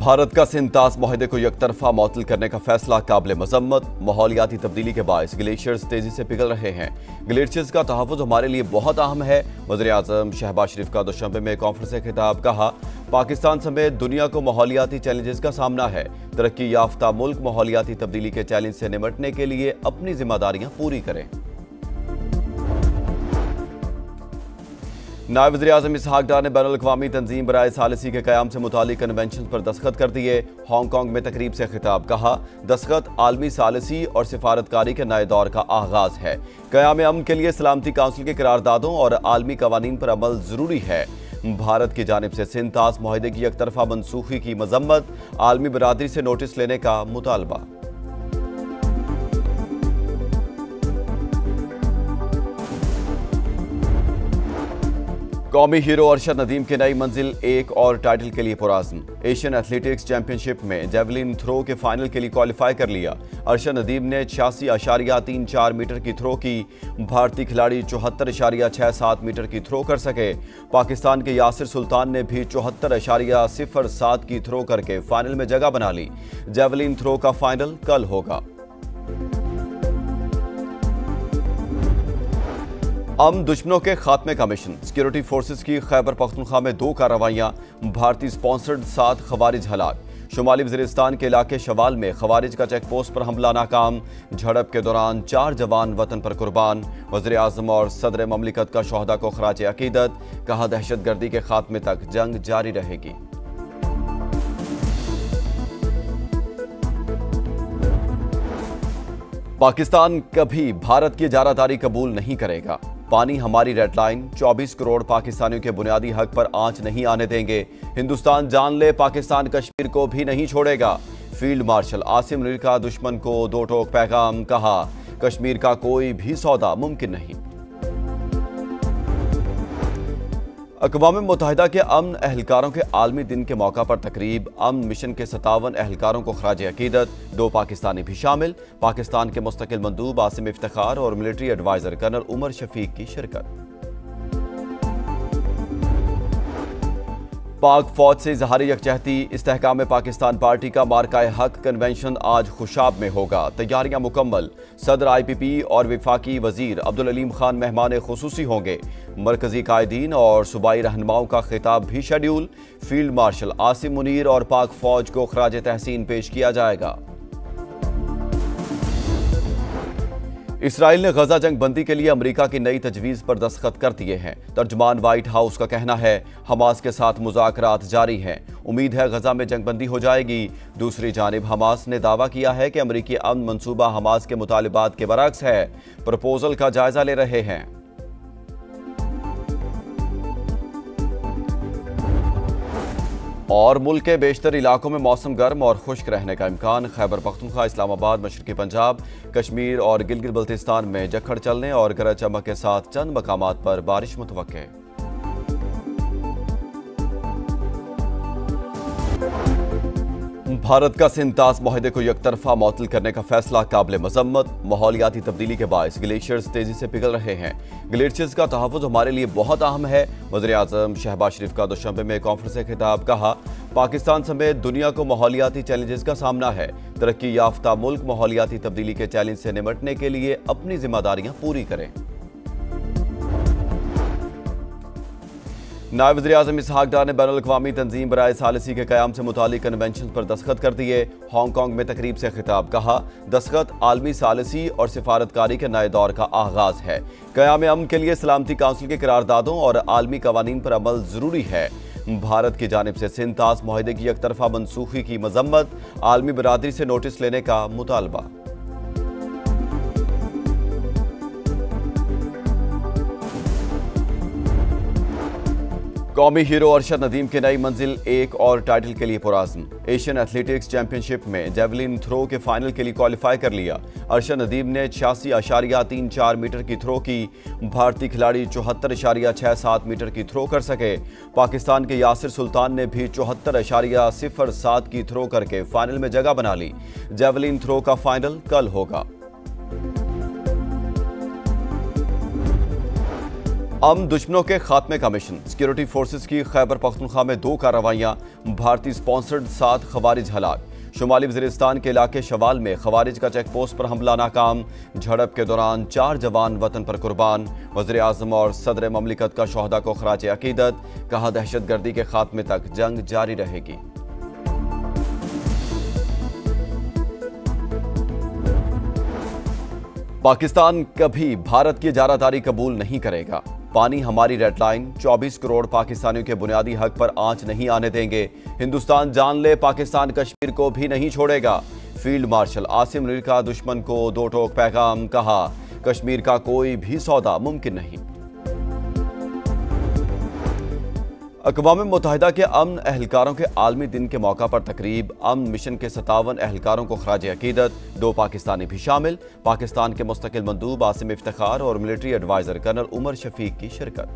भारत का सिंतास माहदे को यकतरफा मअतल करने का फैसला काबिल मजम्मत। माहौलियाती तब्दीली के बायस ग्लेशियर्स तेजी से पिघल रहे हैं। ग्लेशियर्स का तहफ़्फ़ुज़ हमारे लिए बहुत अहम है। वज़ीर-ए-आज़म शहबाज शरीफ का दुशंबे में कॉन्फ्रेंस से खिताब। कहा, पाकिस्तान समेत दुनिया को माहौलियाती चैलेंजेस का सामना है। तरक्की याफ्ता मुल्क माहौलियाती तब्दीली के चैलेंज से निमटने के लिए अपनी जिम्मेदारियां पूरी करें। नायब वज़ीर-ए-आज़म इसहाक डार ने बैनुल-अक़वामी तंजीम बराए सालिसी के क़याम से मुतालिक कन्वेंशन पर दस्तखत कर दिए। हांगकांग में तकरीब से खिताब। कहा, दस्तखत आलमी सालिसी और सिफारतकारी के नए दौर का आगाज है। क़याम अमन के लिए सलामती काउंसिल के करारदादों और आलमी कवानीन पर अमल जरूरी है। भारत की जानिब से सिंतास माहदे की एकतरफा मनसूखी की मजम्मत। आलमी बरादरी से नोटिस लेने का मुतालबा। कौमी हीरो अरशद नदीम की नई मंजिल एक और टाइटल के लिए पुराज़्म। एशियन एथलेटिक्स चैंपियनशिप में जेवलिन थ्रो के फाइनल के लिए क्वालिफाई कर लिया। अरशद नदीम ने 86.34 मीटर की थ्रो की। भारतीय खिलाड़ी 74.67 मीटर की थ्रो कर सके। पाकिस्तान के यासिर सुल्तान ने भी 74.07 की थ्रो करके फाइनल में जगह बना ली। जेवलिन थ्रो का फाइनल कल होगा। अमन दुश्मनों के खात्मे का मिशन। सिक्योरिटी फोर्सेस की खैबर पख्तूनख्वा में 2 कार्रवाइयां। भारतीय स्पॉन्सर्ड 7 खवारिज हलाक। शुमाली वज़ीरिस्तान के इलाके शवाल में खवारिज का चेक पोस्ट पर हमला नाकाम। झड़प के दौरान 4 जवान वतन पर कुर्बान। वज़ीर-ए-आज़म और सदर ममलिकत का शोहदा को खराज अकीदत। कहा, दहशतगर्दी के खात्मे तक जंग जारी रहेगी। पाकिस्तान कभी भारत की इजारादारी कबूल नहीं करेगा। पानी हमारी रेड लाइन। 24 करोड़ पाकिस्तानियों के बुनियादी हक पर आंच नहीं आने देंगे। हिंदुस्तान जान ले, पाकिस्तान कश्मीर को भी नहीं छोड़ेगा। फील्ड मार्शल आसिम मुनीर का दुश्मन को 2 टोक पैगाम। कहा, कश्मीर का कोई भी सौदा मुमकिन नहीं। अक़वाम मुत्तहिदा के अमन एहलकारों के आलमी दिन के मौका पर तकरीब। अमन मिशन के 57 एहलकारों को खराज अकीदत। 2 पाकिस्तानी भी शामिल। पाकिस्तान के मुस्तकिल मंदूब आसिम इफ्तिखार और military adviser colonel Umar Shafiq की शिरकत। पाक फौज से इजहार यकजहती। इस्तेहकाम पाकिस्तान पार्टी का मार्काए हक कन्वेंशन आज खुशाब में होगा। तैयारियां मुकम्मल। सदर IPP और वफाकी वजीर अब्दुल अलीम खान मेहमान खुसूसी होंगे। मरकजी कायदीन और सूबाई रहनुमाओं का खिताब भी schedule. Field marshal Asim Munir और पाक फौज को खराज तहसीन पेश किया जाएगा। इसराइल ने गजा जंग बंदी के लिए अमेरिका की नई तजवीज़ पर दस्तखत कर दिए हैं। तर्जुमान व्हाइट हाउस का कहना है, हमास के साथ मुज़ाकरात जारी हैं। उम्मीद है गजा में जंग बंदी हो जाएगी। दूसरी जानिब हमास ने दावा किया है कि अमेरिकी अमन मंसूबा हमास के मुतालिबात के बरअक्स है। प्रपोजल का जायजा ले रहे हैं। और मुल्क के बेशतर इलाकों में मौसम गर्म और खुश्क रहने का इम्कान। खैबर पख्तूनख्वा, इस्लामाबाद, मशरकी पंजाब, कश्मीर और गिलगित बल्तिस्तान में जखड़ चलने और गरज चमक के साथ चंद मकामात पर बारिश मुतवक्के। भारत का सिंतास माहदे को यकतरफा मअतल करने का फैसला काबिल मजम्मत। माहौलियाती तब्दीली के बायस ग्लेशियर्स तेजी से पिघल रहे हैं। ग्लेशियर्स का तहफ़्फ़ुज़ हमारे लिए बहुत अहम है। वज़ीर-ए-आज़म शहबाज शरीफ का दुशंबे में कॉन्फ्रेंस से खिताब। कहा, पाकिस्तान समेत दुनिया को माहौलियाती चैलेंजेस का सामना है। तरक्की याफ्ता मुल्क माहौलियाती तब्दीली के चैलेंज से निमटने के लिए अपनी जिम्मेदारियां पूरी करें। नायब वज़ीर-ए-आज़म इसहाक डार ने बैनुल-अक़वामी तंजीम बराए सालिसी के क़याम से मुतालिक कन्वेंशन पर दस्तखत कर दिए। हांगकांग में तकरीब से खिताब। कहा, दस्तखत आलमी सालिसी और सिफारतकारी के नए दौर का आगाज है। क़याम अमन के लिए सलामती काउंसिल के करारदादों और आलमी कवानीन पर अमल जरूरी है। भारत की जानिब से सिंतास माहदे की एकतरफा मनसूखी की मजम्मत। आलमी बरादरी से नोटिस लेने का मुतालबा। कौमी हीरो अरशद नदीम की नई मंजिल एक और टाइटल के लिए पुराज़्म। एशियन एथलेटिक्स चैंपियनशिप में जेवलिन थ्रो के फाइनल के लिए क्वालिफाई कर लिया। अरशद नदीम ने 86.34 मीटर की थ्रो की। भारतीय खिलाड़ी 74.67 मीटर की थ्रो कर सके। पाकिस्तान के यासिर सुल्तान ने भी 74.07 की थ्रो करके फाइनल में जगह बना ली। जेवलिन थ्रो का फाइनल कल होगा। अमन दुश्मनों के खात्मे का मिशन। सिक्योरिटी फोर्सेस की खैबर पख्तूनख्वा में 2 कार्रवाइयां, भारतीय स्पॉन्सर्ड 7 खवारिज हलाक। शुमाली वजीरिस्तान के इलाके शवाल में खवारिज का चेक पोस्ट पर हमला नाकाम। झड़प के दौरान 4 जवान वतन पर कुर्बान। वज़ीर आज़म और सदर ममलिकत का शोहदा को खराज अकीदत। कहा दहशतगर्दी के खात्मे तक जंग जारी रहेगी। पाकिस्तान कभी भारत की इजारादारी कबूल नहीं करेगा। पानी हमारी रेड लाइन, 24 करोड़ पाकिस्तानियों के बुनियादी हक पर आंच नहीं आने देंगे। हिंदुस्तान जान ले, पाकिस्तान कश्मीर को भी नहीं छोड़ेगा। फील्ड मार्शल आसिम मुनीर का दुश्मन को 2 टोक पैगाम। कहा कश्मीर का कोई भी सौदा मुमकिन नहीं। अक़वाम मुत्तहिदा के अमन एहलकारों के आलमी दिन के मौका पर तकरीब। अमन मिशन के 57 एहलकारों को खराज अकीदत। 2 पाकिस्तानी भी शामिल। पाकिस्तान के मुस्तकिल मंदूब आसिम इफ्तिखार और military adviser colonel Umar Shafiq की शिरकत।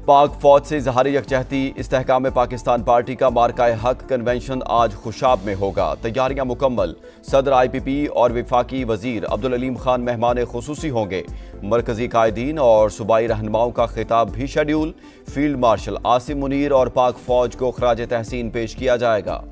पाक फौज से इजहारी यकजहती। इस्तेहकाम पाकिस्तान पार्टी का मार्काए हक कन्वेंशन आज खुशाब में होगा। तैयारियां मुकम्मल। सदर IPP और विफाकी वजीर अब्दुल अलीम खान मेहमान खुसूसी होंगे। मरकजी कायदीन और सूबाई रहनुमाओं का खिताब भी schedule. Field marshal Asim Munir और पाक फौज को खराज तहसीन पेश किया जाएगा।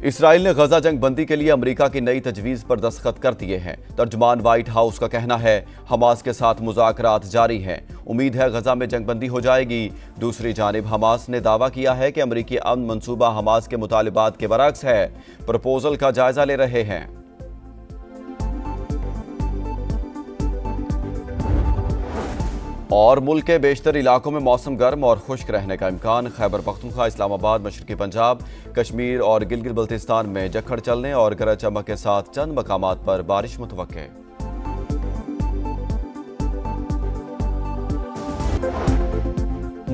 इसराइल ने गजा जंग बंदी के लिए अमेरिका की नई तजवीज़ पर दस्तखत कर दिए हैं। तर्जुमान व्हाइट हाउस का कहना है हमास के साथ मुज़ाकरात जारी हैं। उम्मीद है गजा में जंग बंदी हो जाएगी। दूसरी जानिब हमास ने दावा किया है कि अमेरिकी अमन मंसूबा हमास के मुतालिबात के बरअक्स है। प्रपोजल का जायजा ले रहे हैं। और मुल्क के बेशतर इलाकों में मौसम गर्म और खुश्क रहने का इम्कान। खैबर पख्तूनख्वा, इस्लामाबाद, मशरकी पंजाब, कश्मीर और गिलगित बल्तिस्तान में जखड़ चलने और गरज चमक के साथ चंद मकामात पर बारिश मुतवक्के।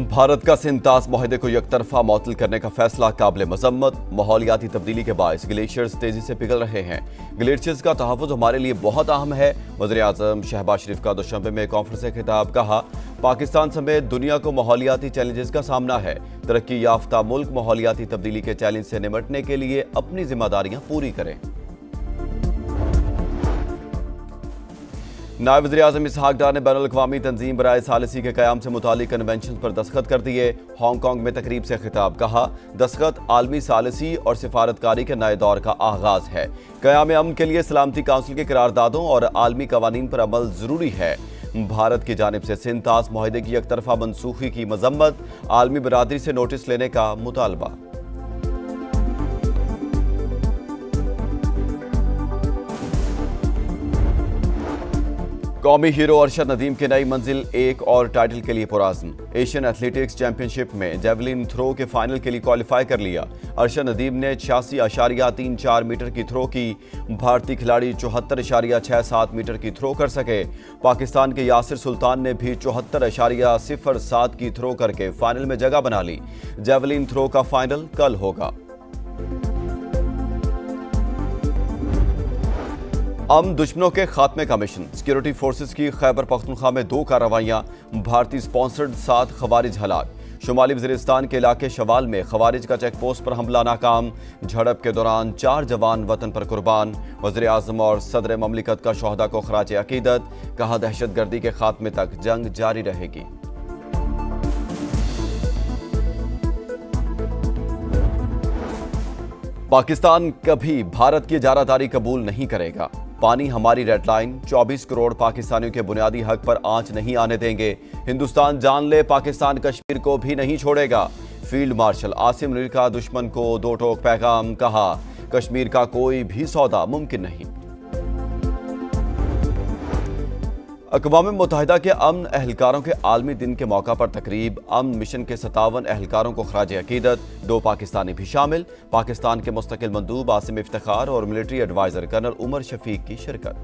भारत का सिंध-तास मुआहदे को यकतरफा मअतल करने का फैसला काबिल मजम्मत। माहौलियाती तब्दीली के बायस ग्लेशियर्स तेजी से पिघल रहे हैं। ग्लेशियर्स का तहफ़्फ़ुज़ हमारे लिए बहुत अहम है। वज़ीर आज़म शहबाज शरीफ का दुशंबे में कॉन्फ्रेंस से खिताब। कहा पाकिस्तान समेत दुनिया को माहौलियाती चैलेंजेस का सामना है। तरक्की याफ्ता मुल्क माहौलियाती तब्दीली के चैलेंज से निपटने के लिए अपनी जिम्मेदारियां पूरी करें। नायब वज़ीर आज़म इसहाक डार ने बैनुल-अक़वामी तंजीम बराए सालिसी के क़याम से मुतालिक कन्वेंशन पर दस्तखत कर दिए। हांगकांग में तकरीब से खिताब। कहा दस्तखत आलमी सालिसी और सिफारतकारी के नए दौर का आगाज है। क़याम अमन के लिए सलामती काउंसिल के करारदादों और आलमी कवानीन पर अमल ज़रूरी है। भारत की जानिब से सिंध-तास मुआहदे की यकतरफा मनसूखी की मजम्मत। आलमी बरादरी से नोटिस लेने का मुतालबा। कौमी हीरो अरशद नदीम की नई मंजिल, एक और टाइटल के लिए पुराज़्म। एशियन एथलेटिक्स चैंपियनशिप में जेवलिन थ्रो के फाइनल के लिए क्वालिफाई कर लिया। अरशद नदीम ने 86.34 मीटर की थ्रो की। भारतीय खिलाड़ी 74.67 मीटर की थ्रो कर सके। पाकिस्तान के यासिर सुल्तान ने भी 74.07 की थ्रो करके फाइनल में जगह बना ली। जेवलिन थ्रो का फाइनल कल होगा। अमन दुश्मनों के खात्मे का मिशन। सिक्योरिटी फोर्सेस की खैबर पख्तूनख्वा में 2 कार्रवाइयां, भारतीय स्पॉन्सर्ड 7 खवारिज हलाक। शुमाली वजीरिस्तान के इलाके शवाल में खवारिज का चेक पोस्ट पर हमला नाकाम। झड़प के दौरान 4 जवान वतन पर कुर्बान। वज़ीर आज़म और सदर ममलिकत का शोहदा को खराज अकीदत। कहा दहशतगर्दी के खात्मे तक जंग जारी रहेगी। पाकिस्तान कभी भारत की इजारादारी कबूल नहीं करेगा। पानी हमारी रेड लाइन, 24 करोड़ पाकिस्तानियों के बुनियादी हक पर आंच नहीं आने देंगे। हिंदुस्तान जान ले, पाकिस्तान कश्मीर को भी नहीं छोड़ेगा। फील्ड मार्शल आसिम मुनीर का दुश्मन को 2 टोक पैगाम। कहा कश्मीर का कोई भी सौदा मुमकिन नहीं। अक़वाम मुत्तहिदा के अमन एहलकारों के आलमी दिन के मौका पर तकरीब। अमन मिशन के 57 एहलकारों को खराज अकीदत। 2 पाकिस्तानी भी शामिल। पाकिस्तान के मुस्तकिल मंदूब आसिम इफ्तिखार और military adviser colonel Umar Shafiq की शिरकत।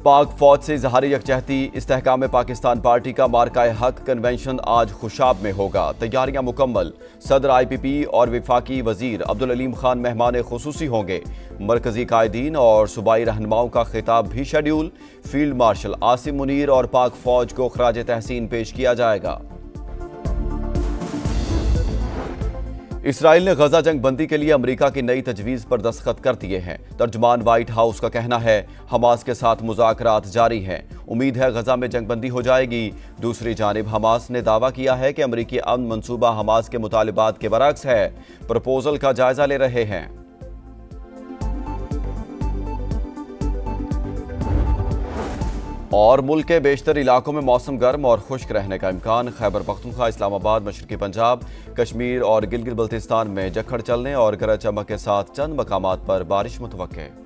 पाक फौज से इजहारी यकजहती। इस्तेहकाम पाकिस्तान पार्टी का मार्काए हक कन्वेंशन आज खुशाब में होगा। तैयारियां मुकम्मल। सदर IPP और विफाकी वजीर अब्दुल अलीम खान मेहमान खुसूसी होंगे। मरकजी कायदीन और सूबाई रहनुमाओं का खिताब भी schedule. Field marshal Asim Munir और पाक फौज को खराज तहसीन पेश किया जाएगा। इसराइल ने गजा जंग बंदी के लिए अमेरिका की नई तजवीज़ पर दस्तखत कर दिए हैं। तर्जुमान व्हाइट हाउस का कहना है हमास के साथ मुज़ाकरात जारी हैं। उम्मीद है गजा में जंग बंदी हो जाएगी। दूसरी जानिब हमास ने दावा किया है कि अमेरिकी अमन मंसूबा हमास के मुतालिबात के बरअक्स है। प्रपोजल का जायजा ले रहे हैं। और मुल्क के बेशतर इलाकों में मौसम गर्म और खुश्क रहने का इम्कान। खैबर पख्तूनख्वा, इस्लामाबाद, मशरकी पंजाब, कश्मीर और गिलगित बल्तिस्तान में जखड़ चलने और गरज चमक के साथ चंद मकामात पर बारिश मुतवक्के।